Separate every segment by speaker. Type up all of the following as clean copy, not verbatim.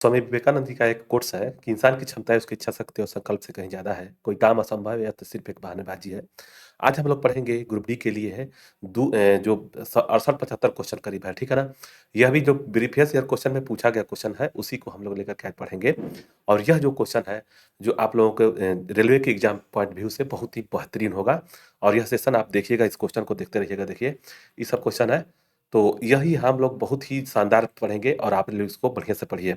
Speaker 1: स्वामी विवेकानंद जी का एक कोट्स है कि इंसान की क्षमता है उसकी इच्छा शक्ति और संकल्प से कहीं ज़्यादा है। कोई काम असंभव है या तो सिर्फ़ एक बहानेबाज़ी है। आज हम लोग पढ़ेंगे ग्रुप डी के लिए है जो 68-75 क्वेश्चन करीब है, ठीक है ना? यह भी जो प्रीवियस ईयर क्वेश्चन में पूछा गया क्वेश्चन है, उसी को हम लोग लेकर के आज पढ़ेंगे। और यह जो क्वेश्चन है, जो आप लोगों को रेलवे के एग्ज़ाम पॉइंट व्यू से बहुत ही बेहतरीन होगा। और यह सेशन आप देखिएगा, इस क्वेश्चन को देखते रहिएगा। देखिए, ये सब क्वेश्चन है, तो यही हम लोग बहुत ही शानदार पढ़ेंगे और आप लोग इसको बढ़िया से पढ़िए।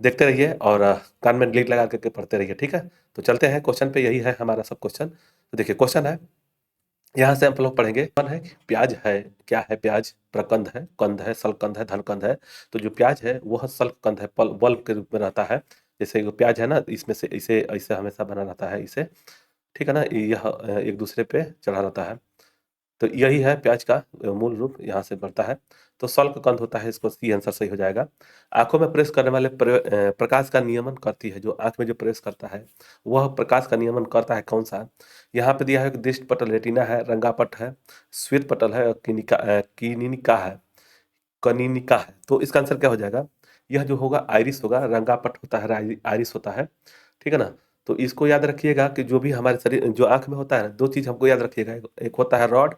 Speaker 1: देखते रहिए और कान में लीड लगा करके पढ़ते रहिए, ठीक है? तो चलते हैं क्वेश्चन पे, यही है हमारा सब क्वेश्चन। तो देखिए क्वेश्चन है, यहाँ से हम लोग पढ़ेंगे। कौन है कि प्याज है, क्या है प्याज? प्रकंद है, कंद है, शलकंद है, धनकंद है। तो जो प्याज है वह शल्ककंद है, बल्ब के रूप में रहता है। जैसे वो प्याज है ना, इसमें से इसे ऐसे हमेशा बना रहता है इसे, ठीक है ना? यह एक दूसरे पे चढ़ा रहता है। तो यही है प्याज का मूल रूप, यहाँ से बढ़ता है। तो शल्ककंद होता है, इसको सी आंसर सही हो जाएगा। आँखों में प्रवेश करने वाले प्रकाश का नियमन करती है, जो आँख में जो प्रवेश करता है, वह प्रकाश का नियमन करता है कौन-सा? यहाँ पे दिया है कि दृष्टि पटल रेटिना है, रंगापट है, श्वेत पटल है और किनिका है, कनिनिका है। तो इसका आंसर क्या हो जाएगा? यह जो होगा आइरिस होगा, रंगापट होता है, आइरिस होता है, ठीक है ना? तो इसको याद रखिएगा कि जो भी हमारे शरीर जो आँख में होता है ना, 2 चीज़ हमको याद रखिएगा, एक होता है रॉड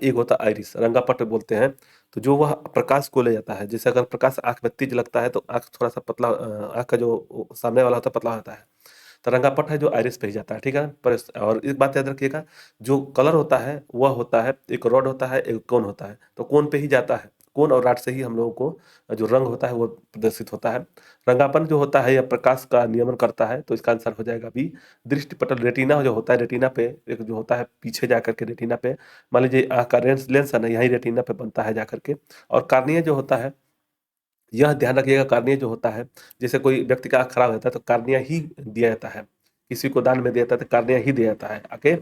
Speaker 1: एक होता है आइरिस, रंगापट बोलते हैं। तो जो वह प्रकाश को ले जाता है, जैसे अगर प्रकाश आँख में तेज लगता है तो आँख थोड़ा-सा पतला, आँख का जो सामने वाला होता है पतला होता है। तो रंगापट है जो आइरिस पे ही जाता है, ठीक है? पर और एक बात याद रखिएगा, जो कलर होता है वह होता है, एक रॉड होता है, एक कोन होता है। तो कोन पे ही जाता है, कोन और रॉड से ही हम लोगों को जो रंग होता है वो प्रदर्शित होता है। रंगापन जो होता है यह प्रकाश का नियमन करता है, तो इसका आंसर हो जाएगा बी। दृष्टिपटल रेटिना जो होता है, रेटिना पे एक जो होता है पीछे जा करके रेटिना पे, मान लीजिए आँख का लेंस है ना, यहीं रेटिना पे बनता है जा करके। और कार्निया जो होता है, यह ध्यान रखिएगा, कार्निया जो होता है, जैसे कोई व्यक्ति का आँख खराब होता है तो कार्निया ही दिया जाता है। किसी को दान में दिया जाता है तो कार्निया ही दिया जाता है। ओके?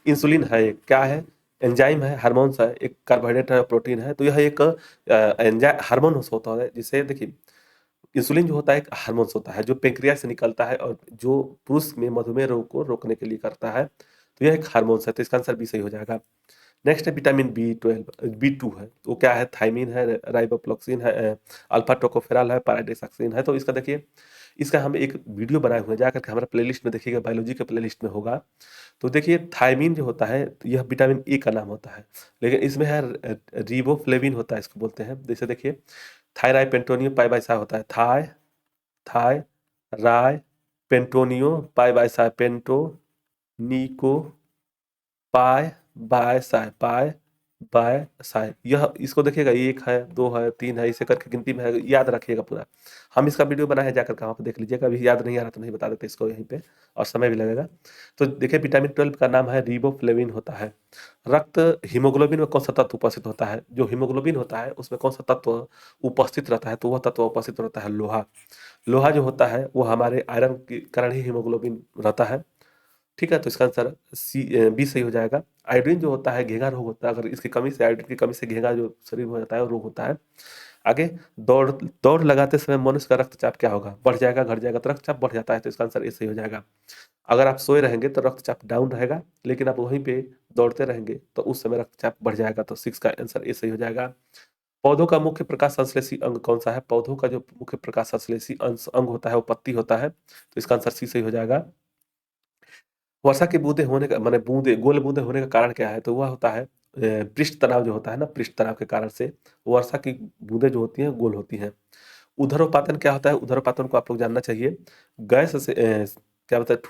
Speaker 1: इंसुलिन है एक, क्या है? एंजाइम है, हार्मोन्स है, एक कार्बोहाइड्रेट है, प्रोटीन है। तो यह एक हार्मोन्स होता है, जिसे देखिए इंसुलिन जो होता है एक हार्मोन्स होता है, जो पैंक्रियास से निकलता है और जो पुरुष में मधुमेह रोग को रोकने के लिए करता है। तो यह एक हार्मोन्स है, तो इसका आंसर बी सही हो जाएगा। नेक्स्ट है विटामिन बी12, बी2 है, वो क्या है? थायमिन है, राइबोफ्लोक्सिन है, अल्फा टोकोफेरॉल है, पैराडाइसक्सिन है। तो इसका देखिए, इसका हम एक वीडियो बनाए हुए हैं, जाकर के हमारा प्लेलिस्ट में देखिएगा, बायोलॉजी के प्लेलिस्ट में होगा। तो देखिए थायमिन जो होता है, तो यह विटामिन ए का नाम होता है, लेकिन इसमें है रिबोफ्लेविन होता है, इसको बोलते हैं। जैसे देखिए थायराई पेंटोनियो पाइबाइसा होता है, थाय, राय, पेंटोनियो, पाइबाइसा, पेंटो, निको, पाय, बाय, साय, पाय, बाय, साय। यह इसको देखिएगा, 1 है, 2 है, 3 है, ऐसे करके गिनती में है, याद रखिएगा पूरा। हम इसका वीडियो बनाए हैं, जाकर के वहाँ पे देख लीजिएगा। अभी याद नहीं आ रहा तो नहीं बता देते इसको यहीं पे, और समय भी लगेगा। तो देखिए विटामिन 12 का नाम है रिबोफ्लेविन होता है। रक्त हीमोग्लोबिन में कौन-सा तत्व उपस्थित होता है? जो हीमोग्लोबिन होता है उसमें कौन-सा तत्व उपस्थित रहता है? तो वह तत्व उपस्थित रहता है लोहा। लोहा जो होता है वो हमारे आयरन के कारण ही हीमोग्लोबिन रहता है। ठीक है? तो इसका आंसर बी सही हो जाएगा। आयोडीन जो होता है घेंघा रोग होता है, अगर इसकी कमी से, आयोडीन की कमी से घेंघा जो शरीर में हो जाता है वो रोग होता है। आगे, दौड़ दौड़ लगाते समय मनुष्य का रक्तचाप क्या होगा? बढ़ जाएगा, घट जाएगा? तो रक्तचाप बढ़ जाता है, तो इसका आंसर ए सही हो जाएगा। अगर आप सोए रहेंगे तो रक्तचाप डाउन रहेगा, लेकिन आप वहीं पे दौड़ते रहेंगे तो उस समय रक्तचाप बढ़ जाएगा, तो 6 का आंसर ए सही हो जाएगा। पौधों का मुख्य प्रकाश संश्लेषी अंग कौन-सा है? पौधों का जो मुख्य प्रकाश संश्लेषी अंग होता है वो पत्ती होता है, तो इसका आंसर सी सही हो जाएगा। वर्षा की बूँदें होने का माने बूँदें, गोल बूँदें होने का कारण क्या है? तो वह होता है पृष्ठ तनाव जो होता है ना, पृष्ठ तनाव के कारण से वर्षा की बूँदें जो होती हैं, गोल होती हैं। ऊर्ध्वपातन क्या होता है? ऊर्ध्वपातन को आप लोग जानना चाहिए। गैस से क्या बोलते हैं,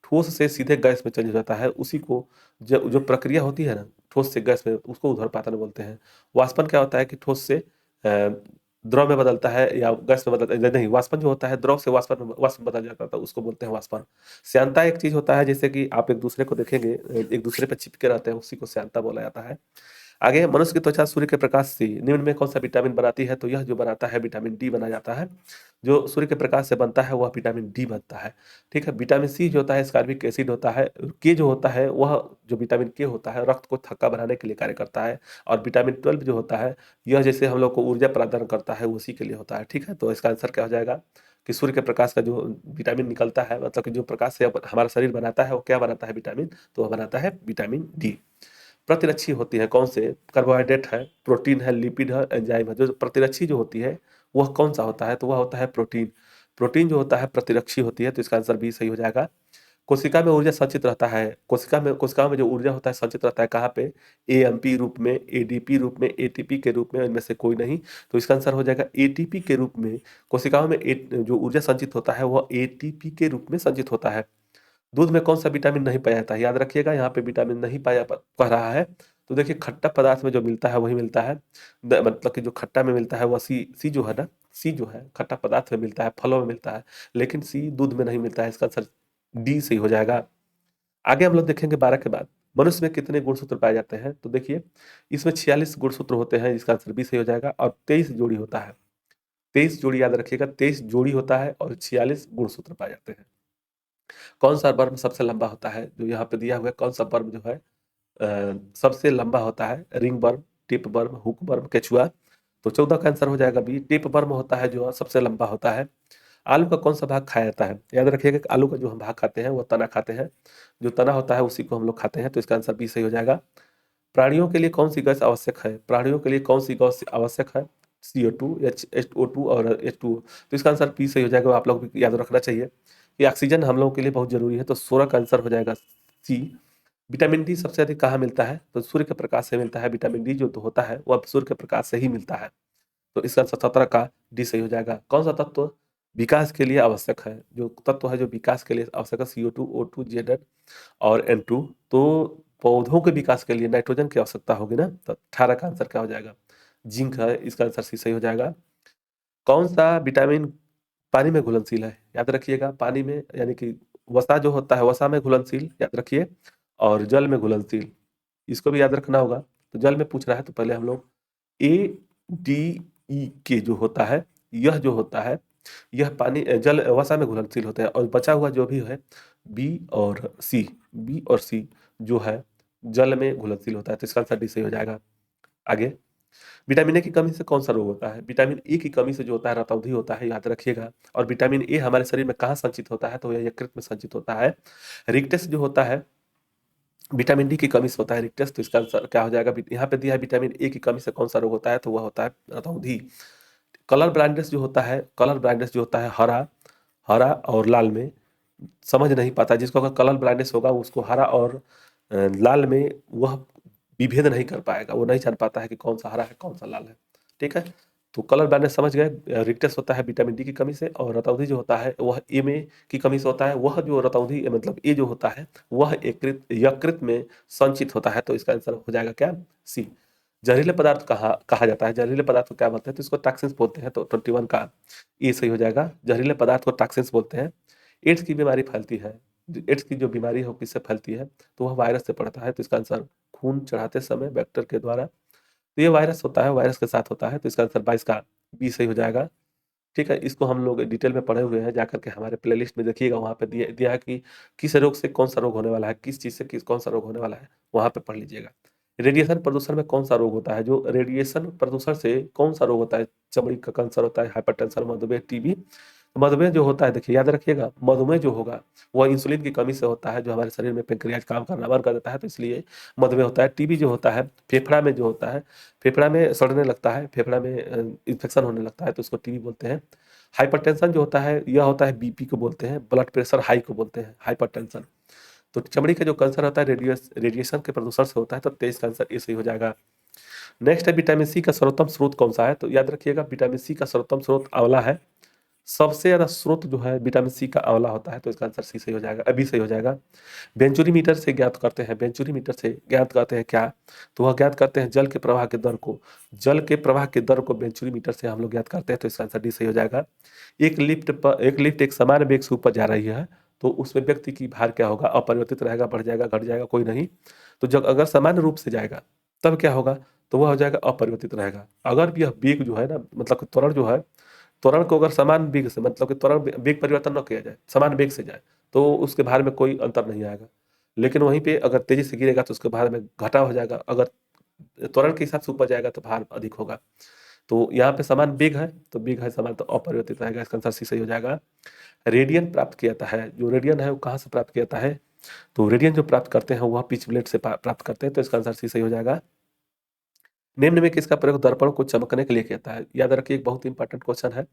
Speaker 1: ठोस से सीधे गैस में चेंज हो जाता है। उसी को जो जो प्रक्रिया होती है ना, ठोस से गैस में, उसको ऊर्ध्वपातन बोलते हैं। वाष्पन क्या होता है कि ठोस से द्रव में बदलता है या गैस में बदलता है, नहीं, वाष्पन जो होता है द्रव से वाष्प में बदल जाता है, तो उसको बोलते हैं वाष्पन। श्यानता एक चीज़ होता है, जैसे कि आप एक दूसरे को देखेंगे, एक दूसरे पे चिपके रहते हैं, उसी को श्यानता बोला जाता है। आगे, मनुष्य की त्वचा सूर्य के प्रकाश से निम्न में कौन सा विटामिन बनाती है? तो यह जो बनाता है विटामिन डी बना जाता है। जो सूर्य के प्रकाश से बनता है वह विटामिन डी बनता है। ठीक है? विटामिन सी जो होता है एस्कॉर्बिक एसिड होता है। के जो होता है वह जो विटामिन के होता है रक्त को थक्का बनाने के लिए कार्य करता है। और विटामिन 12 जो होता है, यह जैसे हम लोग को ऊर्जा प्रदान करता है, उसी के लिए होता है। ठीक है? तो इसका आंसर क्या हो जाएगा कि सूर्य के प्रकाश का जो विटामिन निकलता है, मतलब कि जो प्रकाश से हमारा शरीर बनाता है, वो क्या बनाता है विटामिन? तो वह बनाता है विटामिन डी। प्रतिरक्षी होती है कौन से? कार्बोहाइड्रेट है, प्रोटीन है, लिपिड है, एंजाइम है। जो प्रतिरक्षी जो होती है वह कौन सा होता है? तो वह होता है प्रोटीन। प्रोटीन जो होता है प्रतिरक्षी होती है, तो इसका आंसर बी सही हो जाएगा। कोशिका में ऊर्जा संचित रहता है, कोशिकाओं में जो ऊर्जा होता है संचित रहता है कहाँ पे? एएमपी रूप में, एडीपी रूप में, एटीपी के रूप में, इनमें से कोई नहीं। तो इसका आंसर हो जाएगा एटीपी के रूप में। कोशिकाओं में जो ऊर्जा संचित होता है वह एटीपी के रूप में संचित होता है। दूध में कौन सा विटामिन नहीं पाया जाता है? याद रखिएगा, यहाँ पे विटामिन नहीं पाया कह रहा है, तो देखिए खट्टा पदार्थ में जो मिलता है वही मिलता है। मतलब कि जो खट्टा में मिलता है वह सी जो है ना, सी जो है खट्टा पदार्थ में मिलता है, फलों में मिलता है, लेकिन सी दूध में नहीं मिलता है। इसका आंसर डी सही हो जाएगा। आगे हम लोग देखेंगे 12 के बाद मनुष्य में कितने गुणसूत्र पाए जाते हैं? तो देखिए इसमें 46 गुणसूत्र होते हैं, इसका आंसर बी सही हो जाएगा। और 23 जोड़ी होता है, 23 जोड़ी याद रखिएगा, 23 जोड़ी होता है और 46 गुणसूत्र पाए जाते हैं। कौन सा वर्म सबसे लंबा होता है? जो यहाँ पे दिया हुआ है, कौन सा वर्म जो है सबसे लंबा होता है? Ring worm, tip worm, hook worm, केचुआ। तो 14 का आंसर हो जाएगा बी, टिप वर्म होता है जो सबसे लंबा होता है। आलू का कौन सा भाग खाया जाता है? याद रखिएगा कि आलू का जो हम भाग खाते हैं वो तना खाते हैं, जो तना होता है उसी को हम लोग खाते हैं। तो इसका आंसर बी सही हो जाएगा। प्राणियों के लिए कौन सी गैस आवश्यक है? प्राणियों के लिए कौन सी गैस आवश्यक है? CO2, H2O और H2O। तो इसका आंसर बी सही हो जाएगा। आप लोग भी याद रखना चाहिए कि ऑक्सीजन हम लोगों के लिए बहुत जरूरी है। तो 16 का आंसर हो जाएगा सी। विटामिन डी सबसे अधिक कहाँ मिलता है? तो सूर्य के प्रकाश से मिलता है। विटामिन डी जो तो होता है वह सूर्य के प्रकाश से ही मिलता है। तो इसका आंसर 17 का डी सही हो जाएगा। कौन सा तत्व विकास के लिए आवश्यक है? जो तत्व है जो विकास के लिए आवश्यक है, CO2, O2, Z और N2। तो पौधों के विकास के लिए नाइट्रोजन की आवश्यकता होगी ना, तो 18 का आंसर क्या हो जाएगा? जिंक है। इसका आंसर सी सही हो जाएगा। कौन सा विटामिन पानी में घुलनशील है? याद रखिएगा, पानी में यानी कि वसा जो होता है वसा में घुलनशील, याद रखिए, और जल में घुलनशील, इसको भी याद रखना होगा। तो जल में पूछ रहा है तो पहले हम लोग ADE के जो होता है, यह जो होता है यह पानी जल वसा में घुलनशील होता है। और बचा हुआ जो भी है बी और सी जो है जल में घुलनशील होता है। तो इसका आंसर डी सही हो जाएगा। आगे, विटामिन ए की कमी से कौन सा रोग होता है? विटामिन ए की कमी से जो होता है रतौंधी होता है, याद रखिएगा। और विटामिन ए हमारे शरीर में कहाँ संचित होता है? तो यह यकृत में संचित होता है। रिक्टेस जो होता है विटामिन डी की कमी से होता है रिक्टेस। तो इसका आंसर क्या हो जाएगा? यहाँ पे दिया है विटामिन ए की कमी से कौन सा रोग होता है, तो वह होता है रतौंधी। कलर ब्लाइंडनेस जो होता है, कलर ब्लाइंडनेस जो होता है हरा हरा और लाल में समझ नहीं पाता। जिसको अगर कलर ब्लाइंडनेस होगा उसको हरा और लाल में वह विभेद नहीं कर पाएगा, वो नहीं जान पाता है कि कौन सा हरा है कौन सा लाल है। ठीक है, तो कलर ब्लाइंडनेस समझ गए। रिक्टेस होता है विटामिन डी की कमी से, और रतौंधी जो होता है वह ए में की कमी से होता है। वह जो रतौंधी मतलब ए जो होता है वह यकृत में संचित होता है। तो इसका आंसर हो जाएगा क्या? सी। जहरीले पदार्थ कहा जाता है? जहरीले पदार्थ को क्या बोलते हैं? तो इसको टॉक्सिन्स बोलते हैं। तो 21 का ये सही हो जाएगा। जहरीले पदार्थ को टॉक्सिन्स बोलते हैं। एड्स की बीमारी फैलती है, एड्स की जो बीमारी है वो किससे फैलती है? तो वह वायरस से पड़ता है। तो इसका आंसर खून चढ़ाते समय वेक्टर के द्वारा, तो ये वायरस होता है, वायरस के साथ होता है। तो इसका आंसर 22 का बी सही हो जाएगा। ठीक है, इसको हम लोग डिटेल में पढ़े हुए हैं, जाकर के हमारे प्लेलिस्ट में देखिएगा, वहाँ पे दिया है कि किस रोग से कौन सा रोग होने वाला है, किस चीज़ से कौन सा रोग होने वाला है, वहाँ पे पढ़ लीजिएगा। रेडिएशन प्रदूषण में कौन सा रोग होता है? जो रेडिएशन प्रदूषण से कौन सा रोग होता है? चमड़ी का कैंसर होता है, हाइपरटेंशन, मधुमेह, टीबी। मधुमेह जो होता है, देखिए याद रखिएगा, मधुमेह जो होगा वह इंसुलिन की कमी से होता है, जो हमारे शरीर में पेंक्रियाज काम करना बंद कर देता है, तो इसलिए मधुमेह होता है। टीबी जो होता है फेफड़ा में जो होता है, फेफड़ा में सड़ने लगता है, फेफड़ा में इन्फेक्शन होने लगता है, तो उसको टीबी बोलते हैं। हाइपरटेंशन जो होता है यह होता है बीपी को बोलते हैं, ब्लड प्रेशर हाई को बोलते हैं हाइपरटेंशन। तो चमड़ी का जो कैंसर होता है रेडिएशन के प्रदूषण से होता है। तो 23 का आंसर ये सही हो जाएगा। नेक्स्ट है विटामिन सी का सर्वोत्तम स्रोत कौन सा है? तो याद रखिएगा, विटामिन सी का सर्वोत्तम स्रोत आंवला है। सबसे ज्यादा स्रोत जो है विटामिन सी का आंवला होता है। तो इसका आंसर सी सही हो जाएगा, अभी सही हो जाएगा। बेंचुरीमीटर से ज्ञात करते हैं, बेंचुरीमीटर से ज्ञात करते हैं क्या? तो वह ज्ञात करते हैं जल के प्रवाह के दर को, जल के प्रवाह के दर को बेंचुरीमीटर से हम लोग ज्ञात करते हैं। तो इसका आंसर डी सही हो जाएगा। एक लिफ्ट एक समान वेग से ऊपर जा रही है, तो उसमें व्यक्ति की भार क्या होगा? अपरिवर्तित रहेगा, बढ़ जाएगा, घट जाएगा, कोई नहीं। तो जब अगर सामान्य रूप से जाएगा तब क्या होगा? तो वह हो जाएगा अपरिवर्तित रहेगा। अगर यह वेग जो है ना, मतलब कि त्वरण जो है, त्वरण को अगर समान वेग से, मतलब कि त्वरण वेग परिवर्तन न किया जाए, समान वेग से जाए, तो उसके भार में कोई अंतर नहीं आएगा। लेकिन वहीं पे अगर तेजी से गिरेगा तो उसके भार में घटाव हो जाएगा। अगर त्वरण के हिसाब से ऊपर जाएगा तो भार अधिक होगा। तो यहाँ पे समान वेग है, तो वेग है समान, तो अपरिवर्तित रहेगा। इसका आंसर सी सही हो जाएगा। रेडियन प्राप्त किया जाता है, जो रेडियन है वो कहाँ से प्राप्त किया जाता है? तो रेडियन जो प्राप्त करते हैं वह पिच ब्लेड से प्राप्त करते हैं। तो इसका आंसर सी सही हो जाएगा। निम्न में किसका प्रयोग दर्पण को चमकने के लिए किया है? याद रखिए, एक बहुत इंपॉर्टेंट क्वेश्चन है।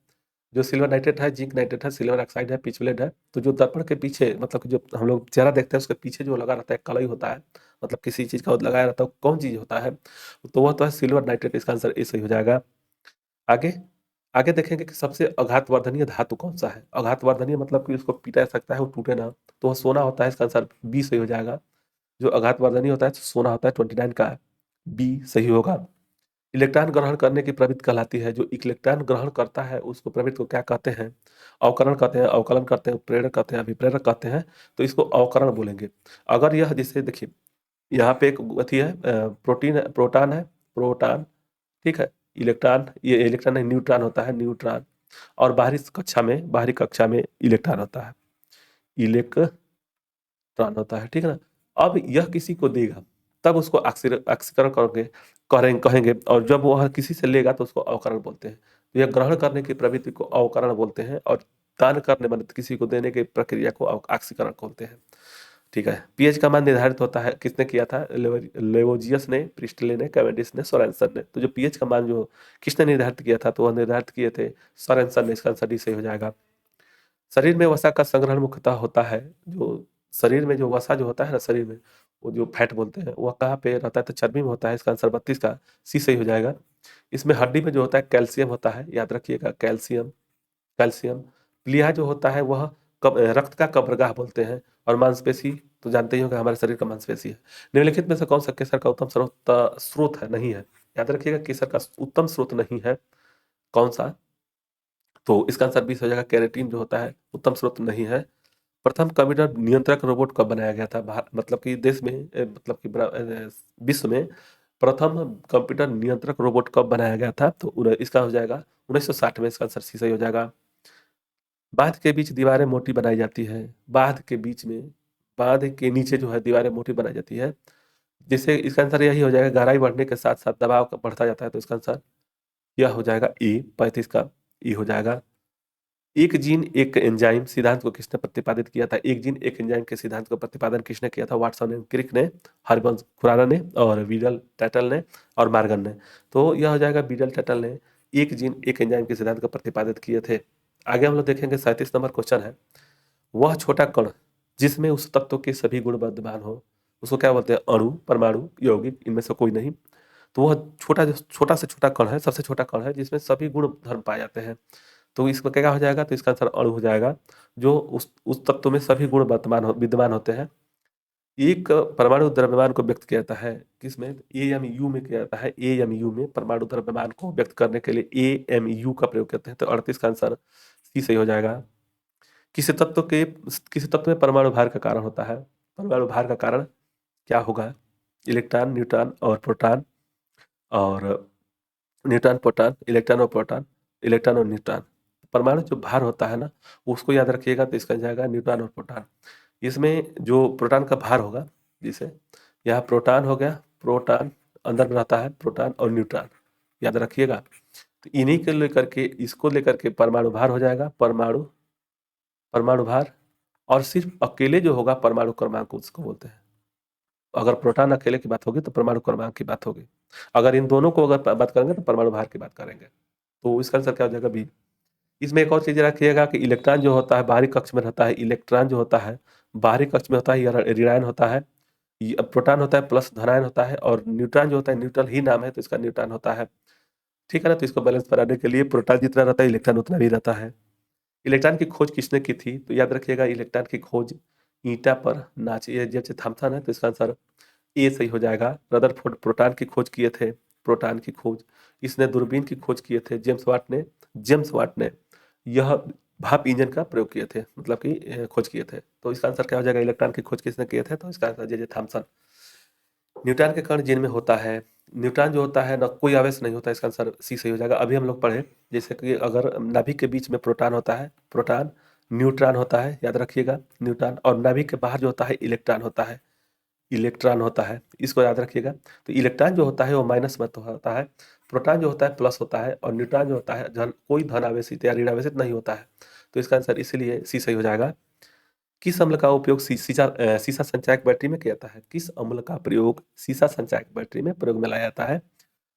Speaker 1: जो सिल्वर नाइट्रेट है, जिंक नाइट्रेट है, सिल्वर ऑक्साइड है, पिच ब्लेड है, तो जो दर्पण के पीछे, मतलब कि जो हम लोग चेहरा देखते हैं उसके पीछे जो लगा रहता है कलई होता है, मतलब किसी चीज का लगाया रहता है, वो कौन चीज होता है? तो वह तो है सिल्वर नाइट्रेट। इसका आंसर ए सही हो जाएगा। आगे आगे देखेंगे कि सबसे आघातवर्धनीय धातु कौन सा है। आघातवर्धनीय मतलब कि उसको पीटा जा सकता है, वो टूटे ना, तो वह सोना होता है। इसका आंसर बी सही हो जाएगा। जो आघातवर्धनीय होता है तो सोना होता है, 29 का बी सही होगा। इलेक्ट्रॉन ग्रहण करने की प्रवृत्ति कहलाती है। जो इलेक्ट्रॉन ग्रहण करता है उसको प्रवृत्ति को क्या कहते हैं? अवकरण कहते हैं, अवकलन कहते हैं, प्रेरक कहते हैं, अभिप्रेरक कहते हैं। तो इसको अवकरण बोलेंगे। अगर यह, जैसे देखिए यहाँ पे एक अथी है, प्रोटीन प्रोटॉन है, प्रोटॉन, ठीक है। इलेक्ट्रॉन, ये इलेक्ट्रॉन नहीं, न्यूट्रॉन होता है, न्यूट्रॉन। और बाहरी कक्षा में इलेक्ट्रॉन होता है, इलेक्ट्रॉन होता है, ठीक है ना। अब यह किसी को देगा तब उसको ऑक्सीकरण करोगे, कहेंगे, और जब वह किसी से लेगा तो उसको अवकरण बोलते हैं। तो यह ग्रहण करने की प्रवृत्ति को अवकरण बोलते हैं, और दान करने, मतलब किसी को देने की प्रक्रिया को ऑक्सीकरण बोलते हैं। ठीक है। पीएच का मान निर्धारित होता है, किसने किया था? लेवोजियस ने, प्रिस्टले ने, कैवेंडिश ने, सोरेनसन ने। तो जो पीएच का मान जो किसने निर्धारित किया था, तो वह निर्धारित किए थे सोरेनसन ने। इसका आंसर डी सही हो जाएगा। शरीर में वसा का संग्रहण मुख्यतः होता है। जो शरीर में जो वसा जो होता है ना, शरीर में वो जो फैट बोलते हैं, वह कहाँ पे रहता है? तो चर्बी में होता है। इसका आंसर 32 का सी सही हो जाएगा। इसमें हड्डी में जो होता है कैल्शियम होता है, याद रखिएगा, कैल्शियम। कैल्शियम। प्लीहा जो होता है वह रक्त का कब्रगाह बोलते हैं। और मांसपेशी तो जानते ही होंगे, हमारे शरीर का मांसपेशी है। निम्नलिखित में से कौन सा केसर का उत्तम स्रोत है, नहीं है? याद रखिएगा, केसर का उत्तम स्रोत नहीं है। कौन सा? तो इसका आंसर 20 हो जाएगा। केराटिन जो होता है उत्तम स्रोत नहीं है। प्रथम कंप्यूटर नियंत्रक रोबोट कब बनाया गया था? मतलब कि देश में, मतलब कि विश्व में प्रथम कंप्यूटर नियंत्रक रोबोट कब बनाया गया था? तो इसका हो जाएगा 1960 में। इसका आंसर सी सही हो जाएगा। बांध के बीच दीवारें मोटी बनाई जाती है। बांध के बीच में, बांध के नीचे जो है दीवारें मोटी बनाई जाती है, जिससे इसका आंसर यही हो जाएगा। गहराई बढ़ने के साथ साथ दबाव बढ़ता जाता है। तो इसका आंसर यह हो जाएगा ए, 35 का ई हो जाएगा। एक जीन एक एंजाइम सिद्धांत को किसने प्रतिपादित किया था? एक जीन एक एंजाइम के सिद्धांत को प्रतिपादन किसने किया था? वाटसन ने, क्रिक ने, हरबंस खुराना ने, और बीडल टैटल ने, और मार्गन ने। तो यह हो जाएगा बीडल टैटल ने एक जीन एक एंजाइम के सिद्धांत को प्रतिपादित किए थे। आगे हम लोग देखेंगे 37 नंबर क्वेश्चन है। वह छोटा कण जिसमें उस तत्व के सभी गुण विद्यमान हो, उसको क्या बोलते हैं? अणु, परमाणु, यौगिक, इनमें से कोई नहीं। तो वह छोटा से छोटा कण है, सबसे छोटा कण है जिसमें सभी गुण धर्म पाए जाते हैं। तो इसमें क्या हो जाएगा? तो इसका आंसर अणु हो जाएगा। जो उस तत्व में सभी गुण विद्यमान होते हैं। एक परमाणु द्रव्यमान को व्यक्त किया जाता है किसमें? ए एम यू में किया जाता है। ए एम यू में परमाणु द्रव्यमान को व्यक्त करने के लिए ए एम यू का प्रयोग करते हैं। तो 38 का आंसर सी सही हो जाएगा। किसी तत्व में परमाणु भार का कारण होता है। परमाणु भार का कारण क्या होगा? इलेक्ट्रॉन, न्यूट्रॉन और प्रोटॉन, और न्यूट्रॉन प्रोटॉन, इलेक्ट्रॉन और प्रोटॉन, इलेक्ट्रॉन और न्यूट्रॉन। परमाणु जो भार होता है ना, उसको याद रखिएगा। तो इसका जाएगा न्यूट्रॉन और प्रोटॉन। इसमें जो प्रोटॉन का भार होगा, जिसे यहाँ प्रोटॉन हो गया, प्रोटॉन अंदर में रहता है, प्रोटॉन और न्यूट्रॉन, याद रखिएगा। तो इन्हीं के लेकर के, इसको लेकर के परमाणु भार हो जाएगा। परमाणु परमाणु भार। और सिर्फ अकेले जो होगा परमाणु क्रमांक, उसको बोलते हैं। अगर प्रोटॉन अकेले की बात होगी तो परमाणु क्रमांक की बात होगी। अगर इन दोनों को अगर बात करेंगे तो परमाणु भार की बात करेंगे। तो इसका आंसर क्या हो जाएगा? बी। इसमें एक और चीज रखिएगा कि इलेक्ट्रॉन जो होता है बाहरी कक्ष में रहता है। इलेक्ट्रॉन जो होता है बाहरी कक्ष में होता है, यह ऋणायन होता है। प्रोटॉन होता है प्लस धनायन होता है। और न्यूट्रॉन जो होता है, न्यूट्रल ही नाम है तो इसका न्यूट्रॉन होता है। ठीक है ना। तो इसको बैलेंस बनाने के लिए प्रोटॉन जितना रहता है इलेक्ट्रॉन उतना भी रहता है। इलेक्ट्रॉन की खोज किसने की थी? तो याद रखिएगा, इलेक्ट्रॉन की खोज ईटा पर नाच ये जेम्स थॉमसन है। तो इसका आंसर ए सही हो जाएगा। रदरफोर्ड प्रोटॉन की खोज किए थे। प्रोटॉन की खोज, इसने दूरबीन की खोज किए थे जेम्स वाट ने यह भाप इंजन का प्रयोग किए थे, मतलब कि खोज किए थे। तो इसका आंसर क्या हो जाएगा? इलेक्ट्रॉन की खोज किसने किए थे? तो इसका आंसर जे थॉमसन। न्यूट्रॉन के कण जिनमें होता है, न्यूट्रॉन जो होता है ना, कोई आवेश नहीं होता। इसका आंसर सी सही हो जाएगा। अभी हम लोग पढ़े जैसे कि अगर नाभिक के बीच में प्रोटॉन होता है, प्रोटॉन, न्यूट्रॉन होता है, याद रखिएगा, न्यूट्रॉन। और नाभिक के बाहर जो होता है इलेक्ट्रॉन होता है, इलेक्ट्रॉन होता है, इसको याद रखिएगा। तो इलेक्ट्रॉन जो होता है वो माइनस में होता है, प्रोटॉन जो होता है प्लस होता है, और न्यूट्रॉन जो होता है कोई धन आवेशित या ऋण आवेशित नहीं होता है। तो इसका आंसर इसीलिए सी सही हो जाएगा। किस अम्ल का उपयोग सीसा संचायक बैटरी में किया जाता है? किस अम्ल का प्रयोग सीसा संचायक बैटरी में प्रयोग में लाया जाता है?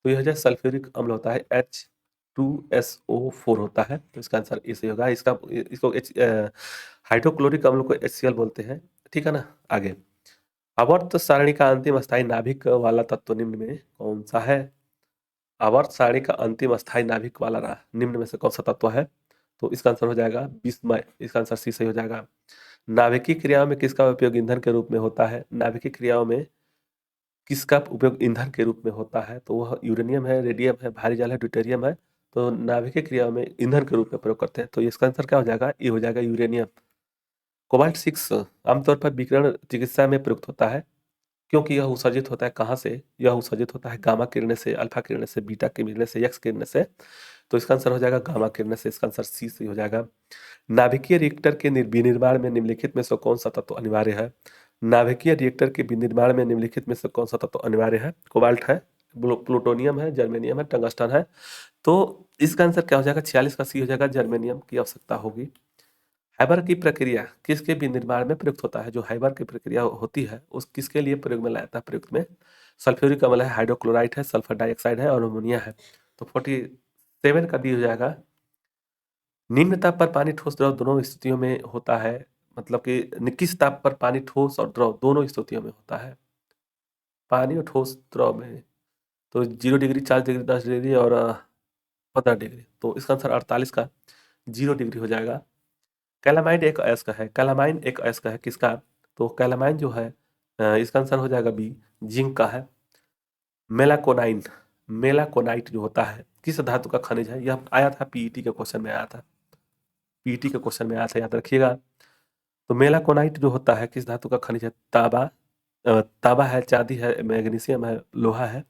Speaker 1: तो यह जो सल्फ्यूरिक अम्ल होता है H2SO4 होता है, तो इसका आंसर ए सही होगा। इसको हाइड्रोक्लोरिक अम्ल को HCl बोलते हैं, ठीक है ना। आगे, आवर्त सारणी का अंतिम स्थायी नाभिक वाला तत्व निम्न में कौन सा है? आवर्त सारणी का अंतिम स्थायी नाभिक वाला निम्न में से कौन सा तत्व है? तो इसका आंसर हो जाएगा विस्मय, इसका आंसर सी सही हो जाएगा। नाभिकीय क्रियाओं में किसका उपयोग ईंधन के रूप में होता है? नाभिकीय क्रियाओं में किसका उपयोग ईंधन के रूप में होता है? तो वह यूरेनियम है, रेडियम है, भारी जल है, ड्यूटेरियम है। तो नाभिकीय क्रियाओं में ईंधन के रूप में प्रयोग करते हैं, तो इसका आंसर क्या हो जाएगा? ये हो जाएगा यूरेनियम। कोबाल्ट 6 आमतौर पर विकिरण चिकित्सा में प्रयुक्त होता है, क्योंकि यह उत्सर्जित होता है कहाँ से? यह उत्सर्जित होता है गामा किरणें से, अल्फा किरणें से, बीटा किरणें से, एक्स किरणें से। तो इसका आंसर हो जाएगा गामा किरणें से, इसका आंसर सी सही हो जाएगा। नाभिकीय रिएक्टर के विनिर्माण में निम्नलिखित में से कौन सा तत्व अनिवार्य है? नाभिकीय रिएक्टर के विनिर्माण में निम्नलिखित में से कौन सा तत्व अनिवार्य है? कोबाल्ट है, प्लूटोनियम है, जर्मेनियम है, टंगस्टन है। तो इसका आंसर क्या हो जाएगा? 46 का सी हो जाएगा, जर्मेनियम की आवश्यकता होगी। हैबर की प्रक्रिया किसके विनिर्माण में प्रयुक्त होता है? जो हैबर की प्रक्रिया होती है उस किसके लिए प्रयोग में लाया था? प्रयुक्त में सल्फ्यूरिक अम्ल है, हाइड्रोक्लोराइड है, सल्फर डाइऑक्साइड है और अमोनिया है। तो 47 का डी हो जाएगा। निम्न ताप पर पानी ठोस द्रव दोनों स्थितियों में होता है, मतलब कि किस ताप पर पानी ठोस और द्रव दोनों स्थितियों में होता है? पानी और ठोस द्रव में तो 0 डिग्री, 4 डिग्री, 10 डिग्री और 15 डिग्री। तो इसका आंसर 48 का 0 डिग्री हो जाएगा। कैलामाइन एक अयस्क है, कैलामाइन एक अयस्क है किसका? तो कैलामाइन जो है इसका आंसर हो जाएगा बी, जिंक का है। मेलाकोनाइन, मेलाकोनाइट जो होता है किस धातु का खनिज है? यह आया था पीईटी के क्वेश्चन में, आया था पीईटी के क्वेश्चन में आया था, याद रखिएगा। तो मेलाकोनाइट जो होता है किस धातु का खनिज है? तांबा, तांबा है, चांदी है, मैग्नीशियम है, लोहा है।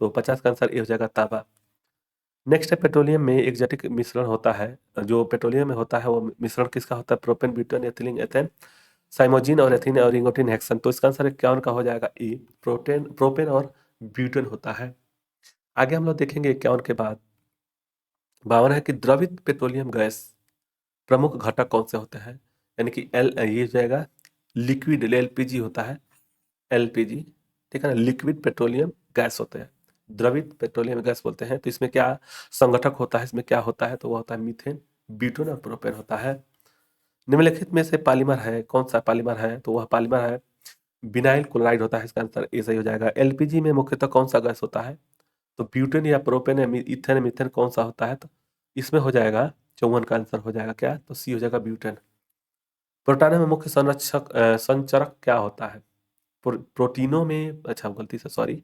Speaker 1: तो 50 का आंसर ये हो जाएगा तांबा। नेक्स्ट है, पेट्रोलियम में एक जटिल मिश्रण होता है, जो पेट्रोलियम में होता है वो मिश्रण किसका होता है? प्रोपेन, ब्यूटेन, एथिलीन, एथेन, साइमोजीन और एथीन और रिंगोटिन हेक्सन। तो इसका आंसर 51 का हो जाएगा ई, प्रोपेन और ब्यूटेन होता है। आगे हम लोग देखेंगे 51 के बाद 52 है कि द्रवित पेट्रोलियम गैस प्रमुख घटक कौन से होते हैं? यानी कि ये हो जाएगा लिक्विड, एलपीजी होता है, एलपीजी, ठीक है ना। लिक्विड पेट्रोलियम गैस होते हैं, द्रवित पेट्रोलियम गैस बोलते हैं। तो इसमें क्या संगठक होता है? इसमें क्या होता है? तो वह होता है मीथेन, ब्यूटेन और प्रोपेन होता है। निम्नलिखित में से पॉलीमर है, कौन सा पॉलीमर है? तो वह पॉलीमर है विनाइल क्लोराइड होता है, इसका आंसर ए सही हो जाएगा। एलपीजी में मुख्यतः कौन सा गैस होता है? तो ब्यूटेन या प्रोपेन या इथेन, मीथेन कौन सा होता है? तो इसमें हो जाएगा 54 का आंसर हो जाएगा क्या? तो सी हो जाएगा ब्यूटेन। प्रोटानों में मुख्य संचरक क्या होता है? प्रोटीनों में, अच्छा गलती से सॉरी,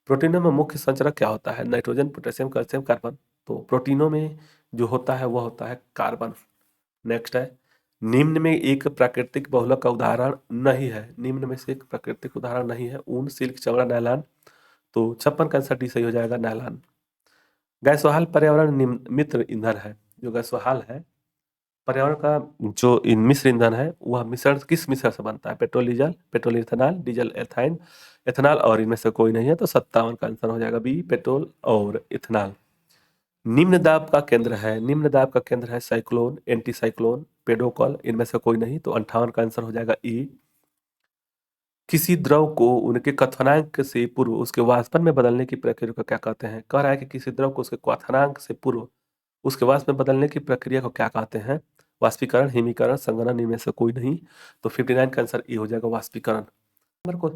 Speaker 1: प्रोटीनों में मुख्य संचरक क्या होता है? Nitrogen, potassium, calcium, carbon. तो प्रोटीनों में जो होता है वह होता है कार्बन। नेक्स्ट है, निम्न में एक प्राकृतिक बहुलक का उदाहरण नहीं है, निम्न में से एक प्राकृतिक उदाहरण नहीं है। ऊन, सिल्क, चमड़ा, नायलॉन। तो 56 का आंसर डी सही हो जाएगा, नायलॉन। गैसोहाल पर्यावरण मित्र ईंधन है, जो गैसोहाल है पर्यावरण का जो मिश्र ईंधन है वह मिश्रण किस मिश्रण से बनता है? Petrol, diesel, petrol ethanol, diesel ethyne, ethanol और इनमें से कोई नहीं है। तो 57 का आंसर हो जाएगा बी, पेट्रोल और इथेनॉल। निम्न दाब का केंद्र है, निम्न दाब का केंद्र है साइक्लोन, एंटी साइक्लोन, पेडोकल, इनमें से कोई नहीं। तो 58 का आंसर हो जाएगा ई। किसी द्रव को उनके क्वथनांक से पूर्व उसके वाष्पन में बदलने की प्रक्रिया को क्या कहते हैं? कह रहा है कि किसी द्रव को उसके क्वथनांक से पूर्व उसके वाष्प में बदलने की प्रक्रिया को क्या कहते हैं? वाष्पीकरण, हिमीकरण, संघनन, इनमें से कोई नहीं। तो 59 का आंसर ए हो जाएगा, वाष्पीकरण। नंबर को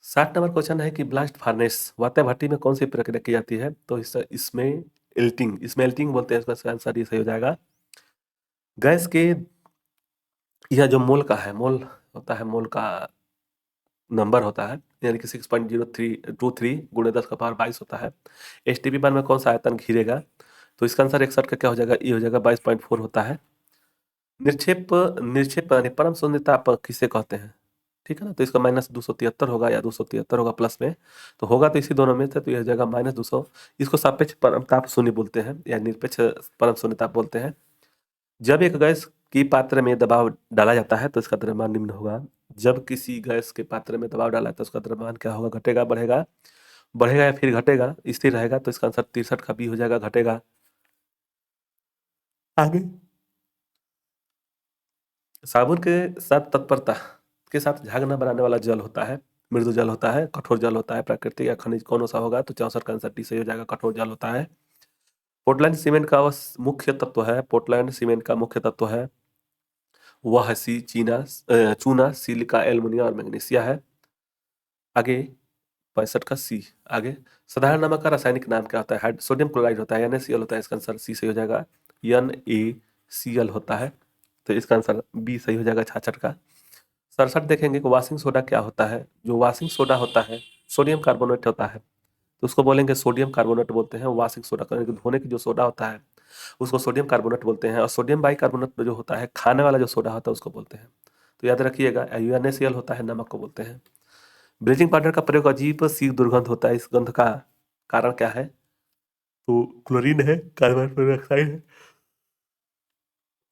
Speaker 1: 60 नंबर क्वेश्चन है कि ब्लास्ट फार्नेस वात्या भट्टी में कौन सी प्रक्रिया की जाती है? तो इसमें स्मेल्टिंग बोलते हैं, इसका आंसर ये सही हो जाएगा। गैस के यह जो मोल का है, मोल होता है, मोल का नंबर होता है, यानी कि 6.0323 गुणे 10 का पावर 22 होता है। एसटीपी वन में कौन सा आयतन घिरेगा? तो इसका आंसर 61 का क्या हो जाएगा? ये हो जाएगा 22.4 होता है। निक्षेप निक्षेप यानी परम शून्यता आप किसे कहते हैं? ठीक है ना। तो इसका -273 होगा या 273 होगा प्लस में, तो होगा तो इसी दोनों में से, तो यह जगह -200। इसको सापेक्ष परमताप शून्य बोलते हैं या निरपेक्ष परम शून्यता बोलते हैं। जब एक गैस की पात्र में दबाव डाला जाता है तो इसका द्रव्यमान निम्न होगा। जब किसी गैस के पात्र में दबाव डाला है तो उसका द्रव्यमान क्या होगा? घटेगा, बढ़ेगा? बढ़ेगा या फिर घटेगा, स्थिर रहेगा। तो इसका आंसर 63 का बी हो जाएगा, घटेगा। आगे, साबुन के साथ तत्परता के साथ झाग न बनाने वाला जल होता है, मृदु जल होता है, कठोर जल होता है, प्राकृतिक या खनिज कौन सा होगा? तो 64 का आंसर डी सही हो जाएगा, कठोर जल होता है। पोर्टलैंड सीमेंट का मुख्य तत्व है, पोर्टलैंड सीमेंट का मुख्य तत्व है वह चूना, सिलिका, एल्युमिनियम और मैग्नीशिया है। आगे 65 का सी। आगे साधारण नमक का रासायनिक नाम क्या होता है? सोडियम क्लोराइड होता है, NaCl होता है, इसका आंसर सी सही हो जाएगा, NaCl होता है, तो इसका आंसर बी सही हो जाएगा 66 का। 67 देखेंगे कि वॉशिंग सोडा क्या होता है? जो वॉशिंग सोडा होता है सोडियम कार्बोनेट होता है, तो उसको बोलेंगे सोडियम कार्बोनेट बोलते हैं। वॉशिंग सोडा धोने की जो सोडा होता है उसको सोडियम कार्बोनेट बोलते हैं, और सोडियम बाइकार्बोनेट जो होता है खाने वाला जो सोडा होता है उसको बोलते हैं। तो याद रखिएगा, NaCl होता है, नमक को बोलते हैं। ब्लीचिंग पाउडर का प्रयोग अजीब सी दुर्गंध होता है, इस गंध का कारण क्या है? तो क्लोरीन है, कार्बन मोनोऑक्साइड है,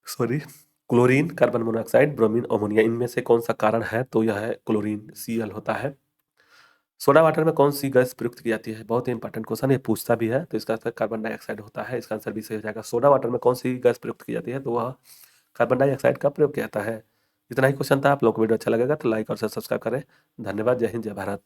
Speaker 1: sorry, chlorine, carbon monoxide, bromine, ammonia, इनमें से कौन सा कारण है? तो यह है क्लोरीन, Cl होता है। सोडा वाटर में कौन सी गैस प्रयुक्त की जाती है? बहुत ही इंपॉर्टेंट क्वेश्चन, ये पूछता भी है, तो इसका आंसर कार्बन डाइऑक्साइड होता है, इसका आंसर भी सही हो जाएगा। सोडा वाटर में कौन सी गैस प्रयुक्त की जाती है? तो वह कार्बन डाइऑक्साइड का प्रयोग किया जाता है। इतना ही क्वेश्चन था। आप लोगों को वीडियो अच्छा लगेगा तो लाइक और सब्सक्राइब करें। धन्यवाद। जय हिंद, जय भारत।